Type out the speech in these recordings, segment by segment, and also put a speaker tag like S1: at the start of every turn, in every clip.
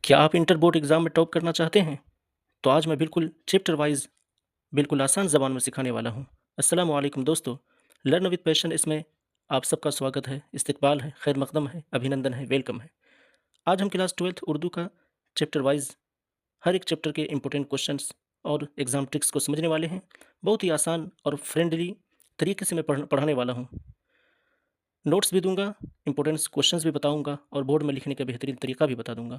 S1: کیا آپ inter board exam میں ٹاپ کرنا چاہتے ہیں؟ تو آج میں بالکل چیپٹر وائز بالکل آسان زبان میں سکھانے والا ہوں۔ السلام علیکم دوستو، لرن وتھ پیشن اس میں آپ سب کا سواگت ہے، استقبال ہے، خیر مقدم ہے، ابھینندن ہے، ویلکم ہے۔ آج ہم کلاس 12 اردو کا چیپٹر وائز ہر ایک چیپٹر کے امپورٹنٹ کوشچنس اور ایگزام ٹرکس کو سمجھنے والے ہیں۔ بہت ہی آسان اور فرینڈلی طریقے سے میں پڑھانے والا ہوں۔ نوٹس بھی دوں گا، امپورٹنٹ کوشچنس بھی بتاؤں گا اور بورڈ میں لکھنے کا بہترین طریقہ بھی بتا دوں گا۔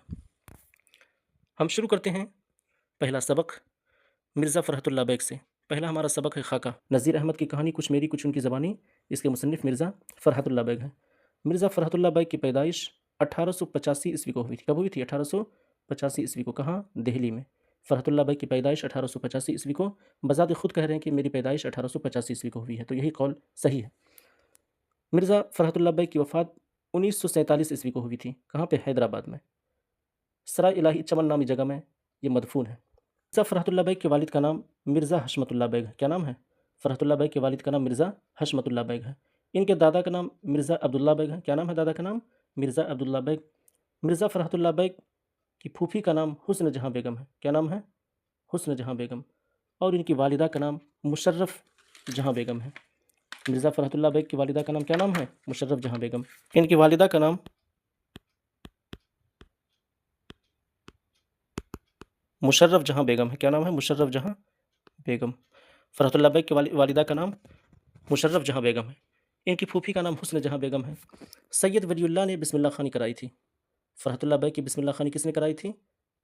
S1: ہم شروع کرتے ہیں پہلا سبق مرزا فرحت اللہ بیگ سے۔ پہلا ہمارا سبق ہے خاکہ۔ نذیر احمد کی کہانی کچھ میری کچھ ان کی زبانی، اس کے مصنف مرزا فرحت اللہ بیگ ہیں۔ مرزا فرحت اللہ بیگ کی پیدائش 1885 کو ہوئی تھی۔ کب ہوئی تھی؟ 1885 کو۔ کہاں؟ دہلی میں۔ فرحت اللہ بیگ کی پیدائش 1885 کو، بذات خود کہہ رہے ہیں کہ میری پیدائش 1885 کو ہوئی ہے، تو یہی قول صحیح ہے۔ مرزا فرحت اللہ بیگ کی وفات 1947 کو ہوئی تھی۔ کہاں پہ؟ حیدرآباد میں، سرائے الہی چمن نامی جگہ میں یہ مدفون ہے۔ مرزا فرحت اللہ بیگ کے والد کا نام مرزا حشمت اللہ بیگ ہے۔ کیا نام ہے؟ فرحت اللہ بیگ کے والد کا نام مرزا حشمت اللہ بیگ ہے۔ ان کے دادا کا نام مرزا عبداللہ بیگ ہے۔ کیا نام ہے دادا کا نام؟ مرزا عبداللہ بیگ۔ مرزا فرحت اللہ بیگ کی پھوپھی کا نام حسن جہاں بیگم ہے۔ کیا نام ہے؟ حسن جہاں بیگم۔ اور ان کی والدہ کا نام مشرف جہاں بیگم ہے۔ مرزا فرحت اللہ بیگ کی والدہ کا نام کیا نام ہے؟ مشرف جہاں بیگم۔ ان کی والدہ کا نام مشرف جہاں بیگم ہے۔ کیا نام ہے؟ مشرف جہاں بیگم۔ فرحت اللہ بیگ کی والدہ کا نام مشرف جہاں بیگم ہے۔ ان کی پھوپھی کا نام حسن جہاں بیگم ہے۔ سید ولی اللہ نے بسم اللہ خوانی کرائی تھی۔ فرحت اللہ بیگ کی بسم اللہ خوانی کس نے کرائی تھی؟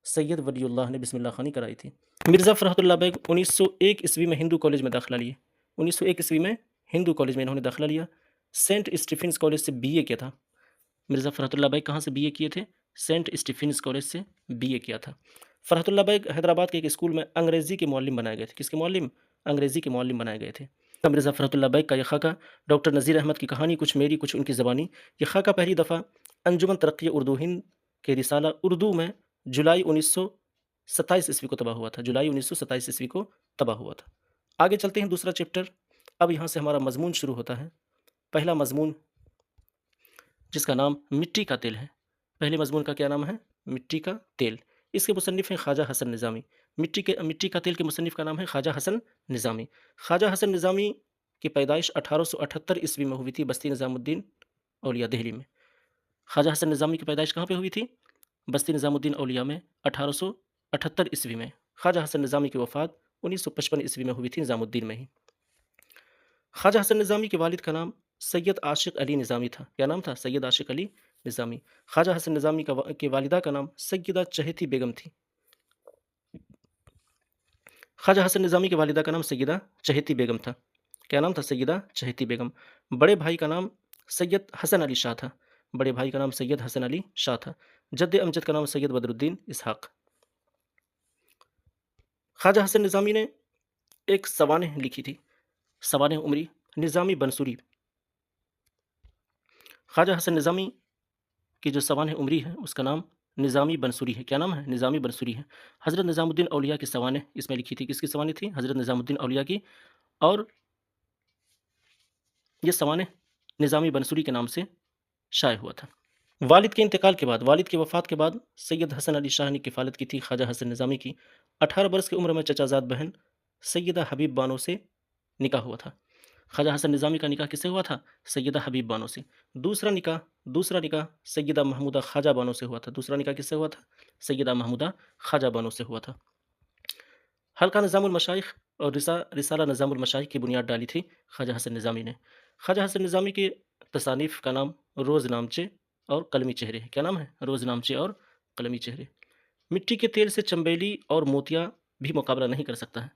S1: سید ولی اللہ نے بسم اللہ خوانی کرائی تھی۔ مرزا فرحت اللہ بیگ 1901 میں ہندو کالج میں داخلہ لیے۔ 1901 میں ہندو کالج میں انہوں نے داخلہ لیا۔ سینٹ اسٹیفنس کالج سے بی اے کیا تھا۔ مرزا فرحت اللہ بیگ کہاں سے بی اے کیے تھے؟ سینٹ اسٹیفنس کالج سے بی اے کیا تھا۔ فرحت اللہ بیگ حیدرآباد کے ایک اسکول میں انگریزی کے معلم بنائے گئے تھے۔ کس کے معلم؟ انگریزی کے معلم بنائے گئے تھے۔ مرزا فرحت اللہ بیگ کا یہ خاکہ ڈاکٹر نذیر احمد کی کہانی کچھ میری کچھ ان کی زبانی، یہ خاکہ پہلی دفعہ انجمن ترقی اردو ہند کے رسالہ اردو میں جولائی 1927 کو تباہ ہوا تھا۔ جولائی 1927 کو تباہ ہوا تھا۔ آگے چلتے ہیں دوسرا چیپٹر۔ اب یہاں سے ہمارا مضمون شروع ہوتا ہے۔ پہلا مضمون جس کا نام مٹی کا تیل ہے۔ پہلے مضمون کا کیا نام ہے؟ مٹی کا تیل۔ اس کے مصنف ہیں خواجہ حسن نظامی۔ مٹی کا تیل کے مصنف کا نام ہے خواجہ حسن نظامی۔ خواجہ حسن نظامی کی پیدائش 1878 میں ہوئی تھی بستی نظام الدین اولیا دہلی میں۔ خواجہ حسن نظامی کی پیدائش کہاں پہ ہوئی تھی؟ بستی نظام الدین اولیا میں 1878 میں۔ خواجہ حسن نظامی کی وفات 1955 میں ہوئی تھی نظام الدین میں ہی۔ خواجہ حسن نظامی کے والد کا نام سید عاشق علی نظامی تھا۔ کیا نام تھا؟ سید عاشق علی نظامی۔ خواجہ حسن نظامی کے والدہ کا نام سیدہ چہیتی بیگم تھی۔ خواجہ حسن نظامی کے والدہ کا نام سیدہ چہیتی بیگم تھا۔ کیا نام تھا؟ سیدہ چہیتی بیگم۔ بڑے بھائی کا نام سید حسن علی شاہ تھا۔ بڑے بھائی کا نام سید حسن علی شاہ تھا۔ جد امجد کا نام سید بدر الدین اسحاق۔ خواجہ حسن نظامی نے ایک سوانح لکھی تھی، سوانح عمری نظامی بنسوری۔ خواجہ حسن نظامی کی جو سوانح عمری ہے اس کا نام نظامی بنسوری ہے۔ کیا نام ہے؟ نظامی بنسوری ہے۔ حضرت نظام الدین اولیاء کی سوانح اس میں لکھی تھی۔ کس کی سوانح تھی؟ حضرت نظام الدین اولیاء کی۔ اور یہ سوانح نظامی بنسوری کے نام سے شائع ہوا تھا۔ والد کے انتقال کے بعد، والد کی وفات کے بعد سید حسن علی شاہ نے کفالت کی تھی خواجہ حسن نظامی کی۔ 18 برس کی عمر میں چچا زاد بہن سیدہ حبیب بانو سے نکاح ہوا تھا۔ خواجہ حسن نظامی کا نکاح کس سے ہوا تھا؟ سیدہ حبیب بانو سے۔ دوسرا نکاح سیدہ محمودہ خواجہ بانو سے ہوا تھا۔ دوسرا نکاح کس سے ہوا تھا؟ سیدہ محمودہ خواجہ بانو سے ہوا تھا۔ حلقہ نظام المشائخ اور رسالہ نظام المشائخ کی بنیاد ڈالی تھی خواجہ حسن نظامی نے۔ خواجہ حسن نظامی کے تصانیف کا نام روز نامچے اور قلمی چہرے ہے۔ کیا نام ہے؟ روز نامچے اور قلمی چہرے۔ مٹی کے تیل سے چنبیلی اور موتیا بھی مقابلہ نہیں کر سکتا ہے۔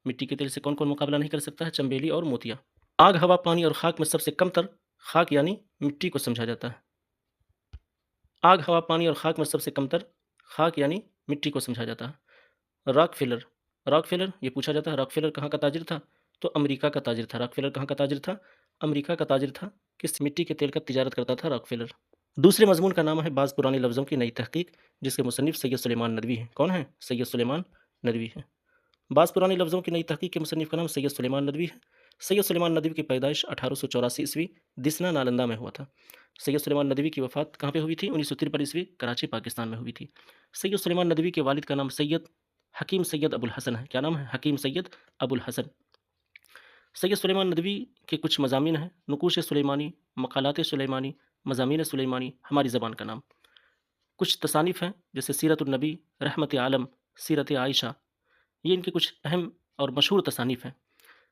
S1: مٹی کے تیل سے کون کون مقابلہ نہیں کر سکتا ہے؟ چنبیلی اور موتیا۔ آگ، ہوا، پانی اور خاک میں سب سے کم تر خاک یعنی مٹی کو سمجھا جاتا ہے۔ آگ، ہوا، پانی اور خاک میں سب سے کم تر خاک یعنی مٹی کو سمجھا جاتا ہے۔ راک فیلر یہ پوچھا جاتا ہے راک فیلر کہاں کا تاجر تھا؟ تو امریکہ کا تاجر تھا۔ راک فیلر کہاں کا تاجر تھا؟ امریکہ کا تاجر تھا۔ کس مٹی کے تیل کا تجارت کرتا تھا؟ راک فیلر۔ دوسرے مضمون کا نام ہے بعض پرانے لفظوں کی نئی تحقیق، جس کے مصنف سید سلیمان ندوی ہیں۔ کون ہیں؟ سید سلیمان ندوی ہیں۔ بعض پرانے لفظوں کی نئی تحقیق کے مصنف کا نام سید سلیمان ندوی ہے۔ سید سلیمان ندوی کی پیدائش 1884 دسنا نالندہ میں ہوا تھا۔ سید سلیمان ندوی کی وفات کہاں پہ ہوئی تھی؟ 1953 عیسوی کراچی پاکستان میں ہوئی تھی۔ سید سلیمان ندوی کے والد کا نام سید حکیم سید ابو الحسن ہے۔ کیا نام ہے؟ حکیم سید ابو الحسن۔ سید سلیمان ندوی کے کچھ مضامین ہیں: نقوش سلیمانی، مقالات سلیمانی، مضامین سلیمانی، ہماری زبان کا نام۔ کچھ تصانیف ہیں جیسے سیرت النبی، رحمت عالم، سیرت عائشہ، یہ ان کے کچھ اہم اور مشہور تصانیف ہیں۔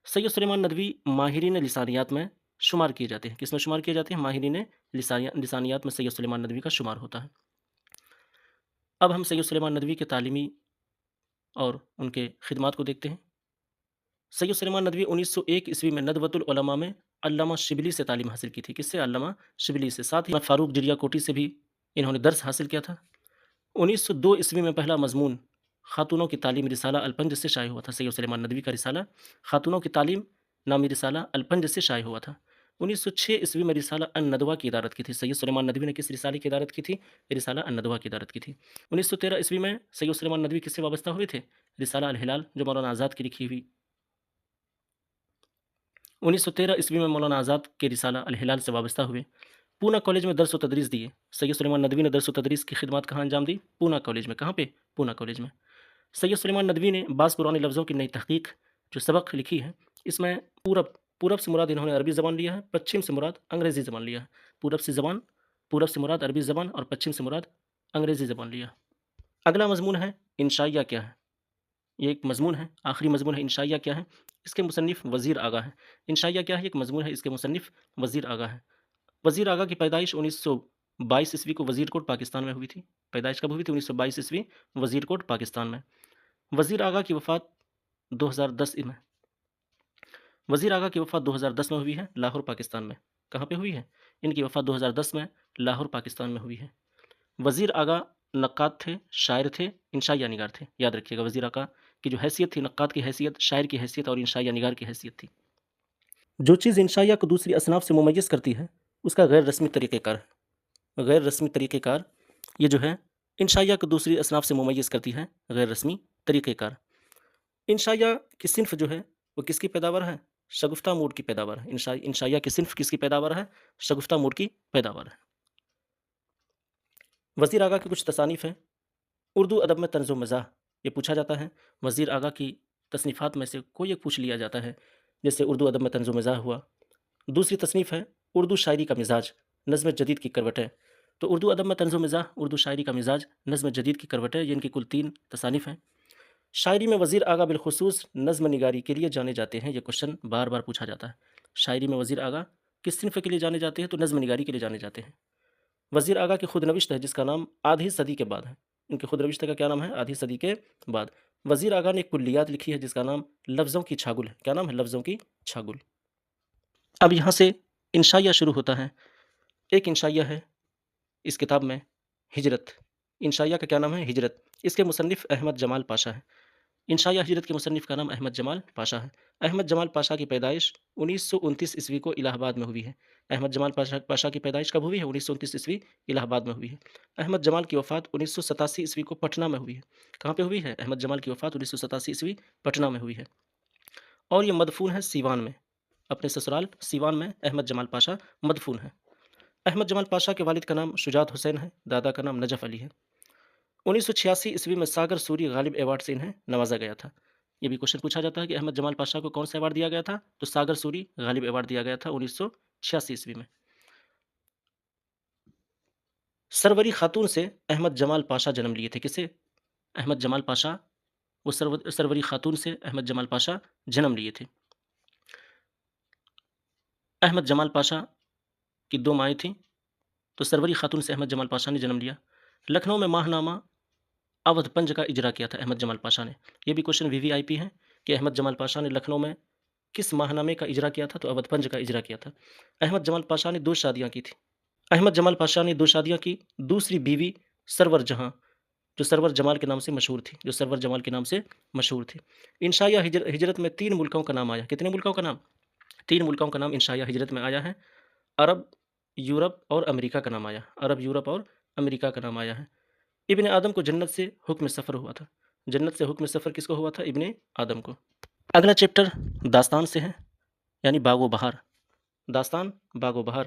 S1: سید سلیمان ندوی ماہرین لسانیات میں شمار کیے جاتے ہیں۔ کس میں شمار کیے جاتے ہیں؟ ماہرین لسانیات میں سید سلیمان ندوی کا شمار ہوتا ہے۔ اب ہم سید سلیمان ندوی کے تعلیمی اور ان کے خدمات کو دیکھتے ہیں۔ سید سلیمان ندوی 1901 عیسوی میں ندوۃ العلماء میں علامہ شبلی سے تعلیم حاصل کی تھی۔ کس سے؟ علامہ شبلی سے۔ ساتھ ہی فاروق جریا کوٹی سے بھی انہوں نے درس حاصل کیا تھا۔ 1902 عیسوی میں پہلا مضمون خاتونوں کی تعلیم رسالہ الپنج سے شائع ہوا تھا۔ سید سلیمان ندوی کا رسالہ خاتونوں کی تعلیم نامی رسالہ الپنج سے شائع ہوا تھا۔ 1906 عیسوی میں رسالہ الندوہ کی ادارت کی تھی۔ سید سلیمان ندوی نے کس رسالے کی ادارت کی تھی؟ رسالہ الندوہ کی ادارت کی تھی۔ 1913 عیسوی میں سید سلیمان ندوی کس سے وابستہ ہوئے تھے؟ رسالہ الہلال جو مولانا آزاد کی لکھی ہوئی۔ 1913 عیسوی میں مولانا آزاد کے رسالہ الہلال سے وابستہ ہوئے۔ پونا کالج میں درس و تدریس دیے۔ سید سلیمان ندوی نے درس و تدریس کی خدمات کہاں انجام دی؟ پونا کالج میں۔ کہاں پہ؟ پونا کالج میں۔ سید سلیمان ندوی نے بعض پرانے لفظوں کی نئی تحقیق جو سبق لکھی ہے، اس میں پورب سے مراد انہوں نے عربی زبان لیا ہے، پچھم سے مراد انگریزی زبان لیا ہے۔ پورب سے مراد عربی زبان اور پچھم سے مراد انگریزی زبان لیا۔ اگلا مضمون ہے انشائیہ کیا ہے؟ یہ ایک مضمون ہے، آخری مضمون ہے انشائیہ کیا ہے؟ اس کے مصنف وزیر آغا ہے۔ انشائیہ کیا ہے؟ ایک مضمون ہے، اس کے مصنف وزیر آغا ہے۔ وزیر آغا کی پیدائش 1922 عیسوی کو وزیر کوٹ پاکستان میں ہوئی تھی۔ پیدائش کب ہوئی تھی؟ 1922 عیسوی وزیر کوٹ پاکستان میں۔ وزیر آغا کی وفات 2010 میں وزیر آغا کی وفات 2010 میں ہوئی ہے، لاہور پاکستان میں۔ کہاں پہ ہوئی ہے؟ ان کی وفات 2010 میں لاہور پاکستان میں ہوئی ہے۔ وزیر آغا نقاد تھے، شاعر تھے، انشائیہ نگار تھے۔ یاد رکھیے گا، وزیر آغا کی جو حیثیت تھی، نقاد کی حیثیت، شاعر کی حیثیت اور انشائیہ نگار کی حیثیت تھی۔ جو چیز انشائیہ کو دوسری اصناف سے ممیز کرتی ہے اس کا غیر رسمی طریقہ کار ہے۔ غیر رسمی طریقہ کار یہ جو ہے انشائیہ کو دوسری اصناف سے ممیز کرتی ہے، غیر رسمی طریقہ کار۔ انشائیہ کی صنف جو ہے وہ کس کی پیداوار ہے؟ شگفتہ موڈ کی پیداوار ہے۔ انشائیہ کی صنف کس کی پیداوار ہے؟ شگفتہ موڈ کی پیداوار ہے۔ وزیر آغا کی کچھ تصانیف ہیں۔ اردو ادب میں طنز و مزاح، یہ پوچھا جاتا ہے وزیر آغا کی تصنیفات میں سے کوئی ایک پوچھ لیا جاتا ہے، جیسے اردو ادب میں طنز و مزاح ہوا۔ دوسری تصنیف ہے اردو شاعری کا مزاج، نظم جدید کی کروٹیں۔ تو اردو ادب میں طنز و مزاح، اردو شاعری کا مزاج، نظم جدید کی کروٹیں، یہ ان کی کل 3 تصانیف ہیں۔ شاعری میں وزیر آغا بالخصوص نظم نگاری کے لیے جانے جاتے ہیں۔ یہ کوشچن بار بار پوچھا جاتا ہے۔ شاعری میں وزیر آغا کس صنف کے لیے جانے جاتے ہیں؟ تو نظم نگاری کے لیے جانے جاتے ہیں۔ وزیر آغا کی خود نوشت ہے جس کا نام آدھی صدی کے بعد ہے۔ ان کی خود نوشت کا کیا نام ہے؟ آدھی صدی کے بعد۔ وزیر آغا نے ایک کلیات لکھی ہے جس کا نام لفظوں کی چھاگل ہے۔ کیا نام ہے؟ لفظوں کی چھاگل۔ اب یہاں سے انشائیہ شروع ہوتا ہے۔ ایک انشائیہ ہے اس کتاب میں ہجرت۔ انشائیہ کا کیا نام ہے؟ ہجرت۔ اس کے مصنف احمد جمال پاشا ہے۔ انشائیہ ہجرت کے مصنف کا نام احمد جمال پاشا ہے۔ احمد جمال پاشا کی پیدائش 1929 عیسوی کو الہ آباد میں ہوئی ہے۔ احمد جمال پاشا کی پیدائش کب ہوئی ہے؟ 1929 عیسوی الہ آباد میں ہوئی ہے۔ احمد جمال کی وفات 1987 عیسوی کو پٹنہ میں ہوئی ہے۔ کہاں پہ ہوئی ہے؟ احمد جمال کی وفات 1987 عیسوی پٹنہ میں ہوئی ہے، اور یہ مدفون ہے سیوان میں، اپنے سسرال سیوان میں احمد جمال پاشا مدفون ہے۔ احمد جمال پاشا کے والد کا نام شجاعت حسین ہے، دادا کا نام نجف علی ہے۔ 1986 عیسوی میں ساگر سوری غالب ایوارڈ سے انہیں نوازا گیا تھا۔ یہ بھی کوشچن پوچھا جاتا ہے کہ احمد جمال پاشا کو کون سا ایوارڈ دیا گیا تھا؟ تو ساگر سوری غالب ایوارڈ دیا گیا تھا 1986 عیسوی میں۔ سروری خاتون سے احمد جمال پاشا جنم لیے تھے۔ کسے؟ احمد جمال پاشا، وہ سروری خاتون سے احمد جمال پاشا جنم لیے تھے۔ احمد جمال پاشا کی 2 مائیں تھیں، تو سروری خاتون سے احمد جمال پاشا نے جنم لیا۔ لکھنؤ میں ماہ نامہ اودھ پنج کا اجرا کیا تھا احمد جمال پاشا نے۔ یہ بھی کوشچن VVIP ہے کہ احمد جمال پاشا نے لکھنؤ میں کس ماہ نامے کا اجرا کیا تھا؟ تو اودھ پنج کا اجرا کیا تھا۔ احمد جمال پاشا نے 2 شادیاں کی تھیں۔ احمد جمال پاشا نے 2 شادیاں کی۔ دوسری بیوی سرور جہاں، جو سرور جمال کے نام سے مشہور تھی، انشائیہ ہجرت میں 3 ملکوں کا نام آیا۔ کتنے ملکوں کا نام؟ 3 ملکوں کا نام انشائیہ ہجرت میں آیا ہے۔ عرب، یورپ اور امریکہ کا نام آیا۔ عرب، یورپ اور امریکہ کا نام آیا ہے۔ ابن آدم کو جنت سے حکم سفر ہوا تھا۔ جنت سے حکم سفر کس کو ہوا تھا؟ ابن آدم کو۔ اگلا چیپٹر داستان سے ہے، یعنی باغ و بہار۔ داستان، باغ و بہار،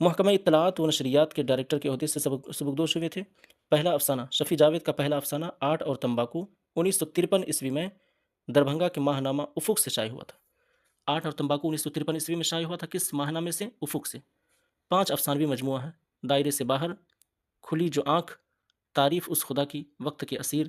S1: محکمہ اطلاعات و نشریات کے ڈائریکٹر کے عہدے سے سبکدوش ہوئے تھے؟ پہلا افسانہ شفیع جاوید کا پہلا افسانہ آرٹ اور تمباکو 1953 میں دربھنگا کے ماہ نامہ افق سے شائع ہوا تھا۔ آرٹ اور تمباکو 1953 میں شائع ہوا تھا کس ماہ نامے سے؟ افق سے۔ 5 افسانوی مجموعہ ہے: دائرے سے باہر، کھلی جو آنکھ، تعریف اس خدا کی، وقت کے اسیر،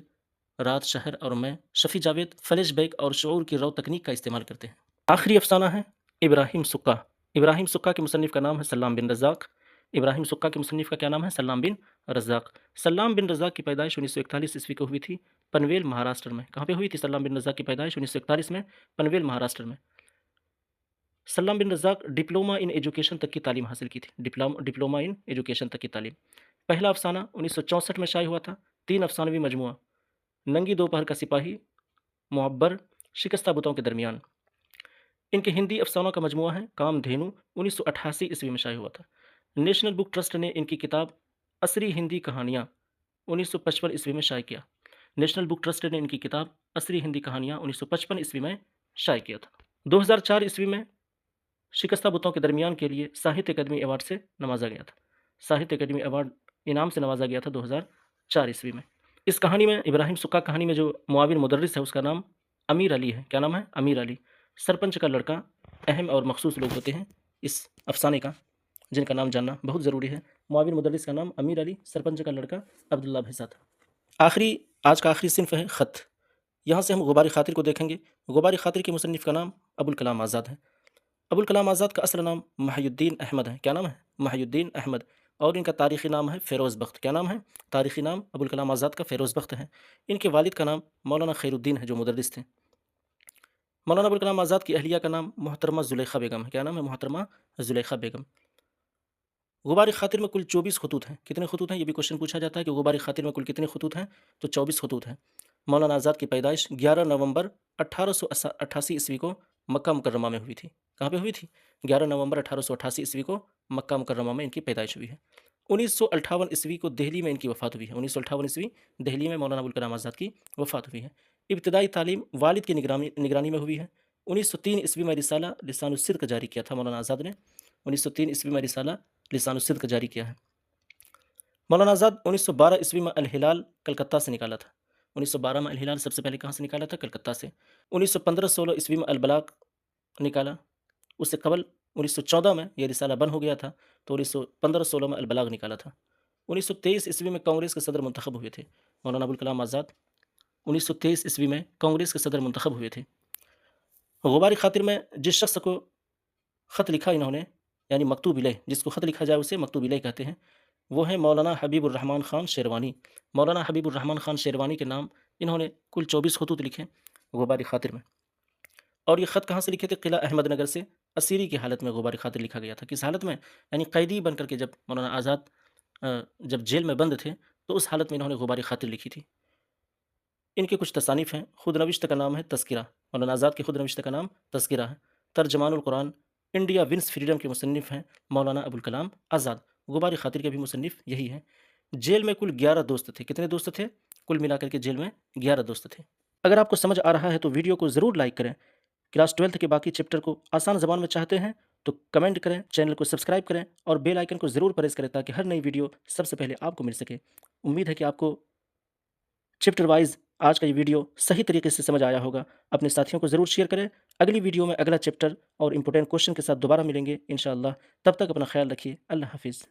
S1: رات، شہر اور میں۔ شفیع جاوید فلیش بیک اور شعور کی رو تکنیک کا استعمال کرتے ہیں۔ آخری افسانہ ہے ابراہیم سکا۔ ابراہیم سکا کے مصنف کا نام ہے سلام بن رزاق۔ ابراہیم سکا کے مصنف کا کیا نام ہے؟ سلام بن رزاق۔ سلام بن رزاق کی پیدائش 1941 عیسوی کو ہوئی تھی پنویل مہاراشٹر میں۔ کہاں پہ ہوئی تھی سلام بن رزاق کی پیدائش؟ 1941 میں پنویل مہاراشٹر میں۔ سلام بن رزاق ڈپلوما ان ایجوکیشن تک کی تعلیم حاصل کی تھی۔ ڈپلوما ان ایجوکیشن تک کی تعلیم۔ پہلا افسانہ 1964 میں شائع ہوا تھا۔ 3 افسانوی مجموعہ: ننگی دوپہر کا سپاہی، معبر، شکستہ بتوں کے درمیان۔ ان کے ہندی افسانوں کا مجموعہ ہے کام دھینو، 1988 عیسوی میں شائع ہوا تھا۔ نیشنل بک ٹرسٹ نے ان کی کتاب عصری ہندی کہانیاں 1955 عیسوی میں شائع کیا۔ نیشنل بک ٹرسٹ نے ان کی کتاب عصری ہندی کہانیاں 1955 عیسوی میں شائع کیا تھا۔ 2004 عیسوی میں شکستہ بتوں کے درمیان کے لیے ساہتیہ اکیڈمی ایوارڈ سے نوازا گیا تھا۔ ساہتیہ اکیڈمی ایوارڈ انعام سے نوازا گیا تھا 2004 عیسوی میں۔ اس کہانی میں، ابراہیم سکا کہانی میں جو معاون مدرس ہے اس کا نام امیر علی ہے۔ کیا نام ہے؟ امیر علی۔ سرپنچ کا لڑکا اہم اور مخصوص لوگ ہوتے ہیں اس افسانے کا، جن کا نام جاننا بہت ضروری ہے۔ معاون مدرس کا نام امیر علی، سرپنچ کا لڑکا عبداللہ بھیسا تھا۔ آج کا آخری صنف ہے خط۔ یہاں سے ہم غبار خاطر کو دیکھیں گے۔ غبار خاطر کے مصنف کا نام ابوالکلام آزاد ہے۔ ابوالکلام آزاد کا اصل نام محی الدین احمد ہے۔ کیا نام ہے؟ محی الدین احمد۔ اور ان کا تاریخی نام ہے فیروز بخت۔ کیا نام ہے؟ تاریخی نام ابوالکلام آزاد کا فیروز بخت ہے۔ ان کے والد کا نام مولانا خیر الدین ہے جو مدرس تھے۔ مولانا ابوالکلام آزاد کی اہلیہ کا نام محترمہ زلیخا بیگم ہے۔ کیا نام ہے؟ محترمہ زلیخا بیگم۔ غبار خاطر میں کل 24 خطوط ہیں۔ کتنے خطوط ہیں؟ یہ بھی کوشچن پوچھا جاتا ہے کہ غبار خاطر میں کل کتنے خطوط ہیں، تو 24 خطوط ہیں۔ مولانا آزاد کی پیدائش 11 نومبر 1888 عیسوی کو مکہ مکرمہ میں ہوئی تھی۔ کہاں پہ ہوئی تھی؟ 11 نومبر 1888 عیسوی کو مکہ مکرمہ میں ان کی پیدائش ہوئی ہے۔ 1958 عیسوی کو دہلی میں ان کی وفات ہوئی ہے۔ 1958 عیسوی دہلی میں مولانا ابوالکلام آزاد کی وفات ہوئی ہے۔ ابتدائی تعلیم والد کی نگرانی میں ہوئی ہے۔ 1903 عیسوی میں رسالہ لسان الصدق جاری کیا تھا مولانا آزاد نے۔ 1903 عیسوی میں رسالہ لسان الصدق جاری کیا ہے۔ مولانا آزاد 1912 عیسوی میں الہلال کلکتہ سے نکالا تھا۔ 1912 میں الہلال سب سے پہلے کہاں سے نکالا تھا؟ کلکتہ سے۔ 1915-16 عیسوی میں البلاغ نکالا۔ اس سے قبل 1914 میں یہ رسالہ بند ہو گیا تھا، تو 1915-16 میں البلاغ نکالا تھا۔ 1923 عیسوی میں کانگریس کے صدر منتخب ہوئے تھے مولانا ابوالکلام آزاد۔ 1923 عیسوی میں کانگریس کے صدر منتخب ہوئے تھے۔ غبار خاطر میں جس شخص کو خط لکھا انہوں نے، یعنی مکتوب الیہ، جس کو خط لکھا جائے اسے مکتوب الیہ کہتے ہیں، وہ ہیں مولانا حبیب الرحمن خان شیروانی۔ مولانا حبیب الرحمن خان شیروانی کے نام انہوں نے کل 24 خطوط لکھے غبار خاطر میں۔ اور یہ خط کہاں سے لکھے تھے؟ قلعہ احمد نگر سے اسیری کی حالت میں غبار خاطر لکھا گیا تھا۔ کس حالت میں؟ یعنی قیدی بن کر کے جب مولانا آزاد جب جیل میں بند تھے تو اس حالت میں انہوں نے غبار خاطر لکھی تھی۔ ان کے کچھ تصانیف ہیں۔ خود نوشت کا نام ہے تذکرہ۔ مولانا آزاد کی خود نوشت کا نام تذکرہ ہے۔ ترجمان القرآن، انڈیا ونس فریڈم کے مصنف ہیں مولانا ابوالکلام آزاد۔ غبار خاطر کے بھی مصنف یہی ہیں۔ جیل میں کل 11 دوست تھے۔ کتنے دوست تھے؟ کل ملا کر کے جیل میں 11 دوست تھے۔ اگر آپ کو سمجھ آ رہا ہے تو ویڈیو کو ضرور لائک کریں۔ کلاس 12 کے باقی چیپٹر کو آسان زبان میں چاہتے ہیں تو کمنٹ کریں، چینل کو سبسکرائب کریں اور بیل آئیکن کو ضرور پریس کریں تاکہ ہر نئی ویڈیو سب سے پہلے آپ کو مل سکے۔ امید ہے کہ آپ کو چیپٹر وائز آج کا یہ ویڈیو صحیح طریقے سے سمجھ آیا ہوگا۔ اپنے ساتھیوں کو ضرور شیئر کریں۔ اگلی ویڈیو میں اگلا چیپٹر اور امپورٹنٹ کوشچن کے ساتھ دوبارہ ملیں گے انشاءاللہ۔ تب تک اپنا خیال رکھیے۔ اللہ حافظ۔